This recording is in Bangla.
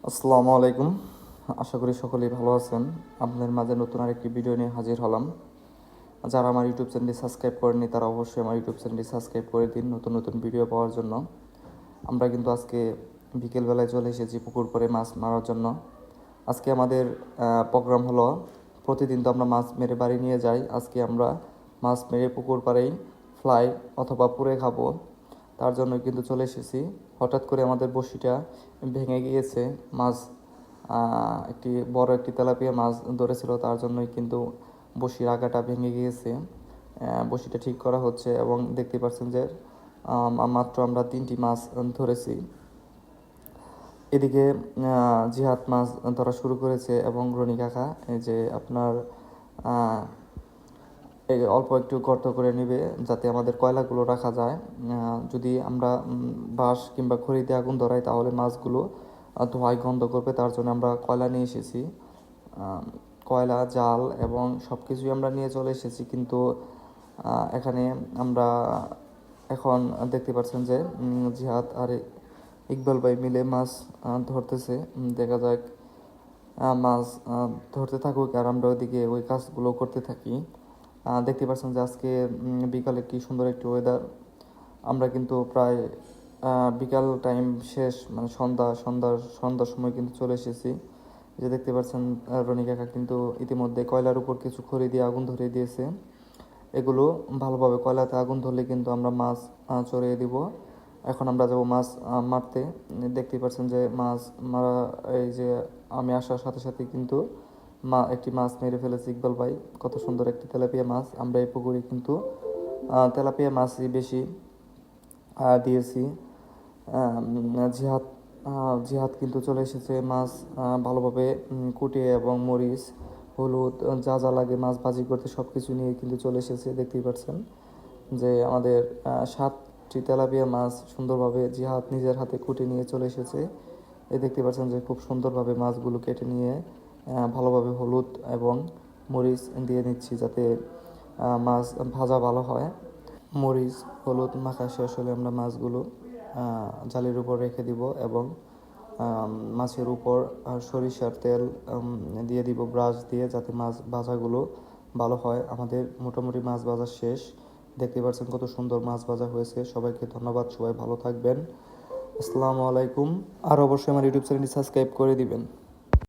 আসসালামু আলাইকুম। আশা করি সকলেই ভালো আছেন। আপনাদের মাঝে নতুন আরেকটি ভিডিও নিয়ে হাজির হলাম। যারা আমার ইউটিউব চ্যানেলটি সাবস্ক্রাইব করেননি তারা অবশ্যই আমার ইউটিউব চ্যানেলটি সাবস্ক্রাইব করে দিন নতুন নতুন ভিডিও পাওয়ার জন্য। আমরা কিন্তু আজকে বিকেলবেলায় চলে এসেছি পুকুর পাড়ে মাছ মারার জন্য। আজকে আমাদের প্রোগ্রাম হলো, প্রতিদিন তো আমরা মাছ মেরে বাড়ি নিয়ে যাই, আজকে আমরা মাছ মেরে পুকুর পাড়েই ফ্লাই অথবা পুড়ে খাবো। তার জন্য কিন্তু চলে এসেছি। হঠাৎ করে আমাদের বড়শিটা ভেঙে গিয়েছে। মাছ একটি বড় একটি তেলাপিয়া মাছ ধরেছিল, তার জন্যই কিন্তু বড়শির আগাটা ভেঙে গিয়েছে। বড়শিটা ঠিক করা হচ্ছে এবং দেখতে পাচ্ছেন যে মাত্র আমরা 3টি মাছ ধরেছি। এদিকে জিহাদ মাছ ধরা শুরু করেছে এবং রনি কাকা এই যে আপনার অল্প একটু গর্ত করে নেবে যাতে আমাদের কয়লাগুলো রাখা যায়। যদি আমরা বাঁশ কিংবা খড়িতে আগুন ধরাই তাহলে মাছগুলো ধোঁয়ায় গন্ধ করবে, তার জন্য আমরা কয়লা নিয়ে এসেছি। কয়লা, জাল এবং সব কিছুই আমরা নিয়ে চলে এসেছি, কিন্তু এখানে আমরা এখন দেখতে পাচ্ছেন যে জিহাদ আর ইকবাল ভাই মিলে মাছ ধরতেছে। দেখা যাক, মাছ ধরতে থাকুক আর আমরা ওইদিকে ওই কাজগুলো করতে থাকি। দেখতে পাচ্ছেন যে আজকে বিকালে কি সুন্দর একটি ওয়েদার। আমরা কিন্তু প্রায় বিকাল টাইম শেষ, মানে সন্ধ্যার সময় কিন্তু চলে এসেছি। যে দেখতে পাচ্ছেন রনি কাকা কিন্তু ইতিমধ্যে কয়লার উপর কিছু খড়ি দিয়ে আগুন ধরিয়ে দিয়েছে। এগুলো ভালোভাবে কয়লাতে আগুন ধরলে কিন্তু আমরা মাছ চড়িয়ে দিব। এখন আমরা যাব মাছ মারতে। দেখতেই পাচ্ছেন যে মাছ মারা, এই যে আমি আসার সাথে সাথে কিন্তু একটি মাছ মেরে ফেলেছে ইকবাল ভাই। কত সুন্দর একটি তেলাপিয়া মাছ। আমরা এই পুকুরে কিন্তু তেলাপিয়া মাছই বেশি দিয়েছি। জিহাদ জিহাদ কিন্তু চলে এসেছে মাছ ভালোভাবে কুটিয়ে এবং মরিচ, হলুদ যা যা লাগে মাছ ভাজি করতে সব কিছু নিয়ে কিন্তু চলে এসেছে। দেখতেই পাচ্ছেন যে আমাদের 7টি তেলাপিয়া মাছ সুন্দরভাবে জিহাদ নিজের হাতে কুটে নিয়ে চলে এসেছে। দেখতে পাচ্ছেন যে খুব সুন্দরভাবে মাছগুলো কেটে নিয়ে ভালোভাবে হলুদ এবং মরিচ দিয়ে নিচ্ছি যাতে মাছ ভাজা ভালো হয়। মরিচ হলুদ মাখা শেষ হলে আমরা মাছগুলো জালের উপর রেখে দিব এবং মাছের উপর সরিষার তেল দিয়ে দিব ব্রাশ দিয়ে, যাতে মাছ ভাজাগুলো ভালো হয়। আমাদের মোটামুটি মাছ ভাজা শেষ। দেখতে পাচ্ছেন কত সুন্দর মাছ ভাজা হয়েছে। সবাইকে ধন্যবাদ, সবাই ভালো থাকবেন। আসসালামু আলাইকুম। আর অবশ্যই আমার ইউটিউব চ্যানেলটি সাবস্ক্রাইব করে দিবেন।